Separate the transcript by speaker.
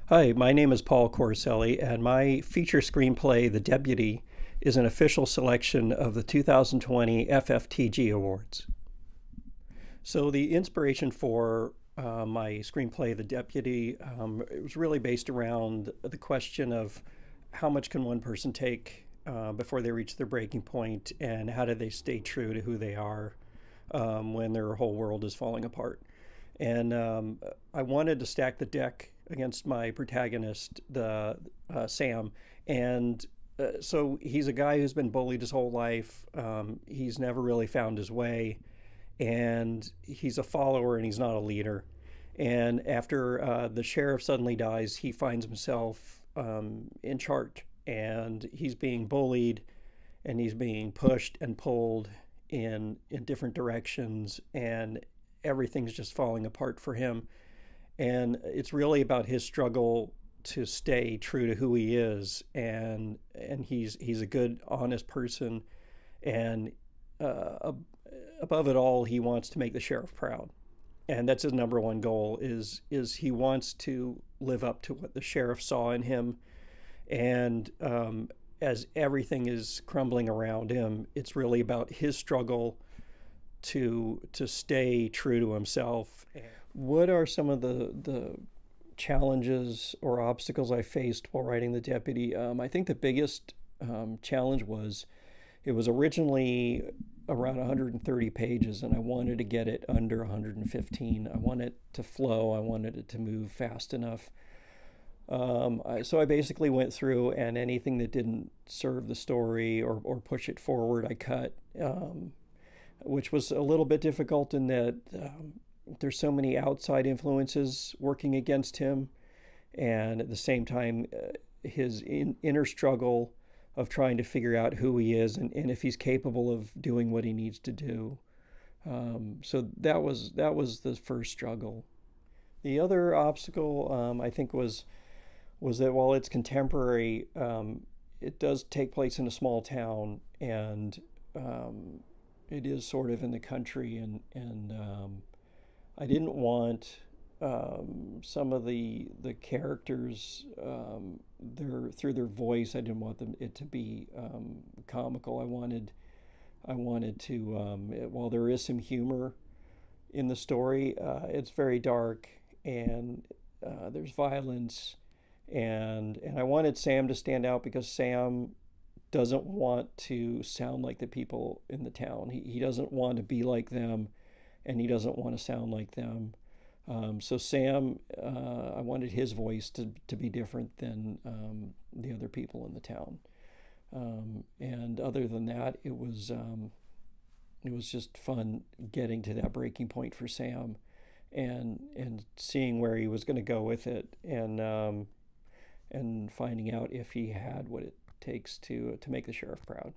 Speaker 1: Hi, my name is Paul Corricelli, and my feature screenplay, The Deputy, is an official selection of the 2020 FFTG Awards. So, the inspiration for my screenplay, The Deputy, it was really based around the question of how much can one person take before they reach their breaking point, and how do they stay true to who they are when their whole world is falling apart. And I wanted to stack the deck against my protagonist, the Sam, and so he's a guy who's been bullied his whole life. He's never really found his way, and he's a follower and he's not a leader. And after the sheriff suddenly dies, he finds himself in charge, and he's being bullied, and he's being pushed and pulled in different directions, and everything's just falling apart for him. And it's really about his struggle to stay true to who he is, and he's a good, honest person, and uh, above it all, he wants to make the sheriff proud, and that's his number one goal. Is he wants to live up to what the sheriff saw in him, and as everything is crumbling around him, it's really about his struggle to stay true to himself. What are some of the challenges or obstacles I faced while writing The Deputy? I think the biggest challenge was it was originally around 130 pages, and I wanted to get it under 115. I wanted it to flow. I wanted it to move fast enough. So I basically went through, and anything that didn't serve the story or push it forward, I cut, which was a little bit difficult in that there's so many outside influences working against him, and at the same time, his inner struggle of trying to figure out who he is and if he's capable of doing what he needs to do. So that was the first struggle. The other obstacle, I think, was that while it's contemporary, it does take place in a small town, and it is sort of in the country, and I didn't want some of the characters, through their voice, I didn't want it to be comical. I wanted to, while there is some humor in the story, it's very dark, and there's violence, and I wanted Sam to stand out because Sam doesn't want to sound like the people in the town. He doesn't want to be like them, and he doesn't want to sound like them. So Sam, I wanted his voice to be different than the other people in the town. And other than that, it was just fun getting to that breaking point for Sam, and seeing where he was going to go with it, and finding out if he had what it takes to make the sheriff proud.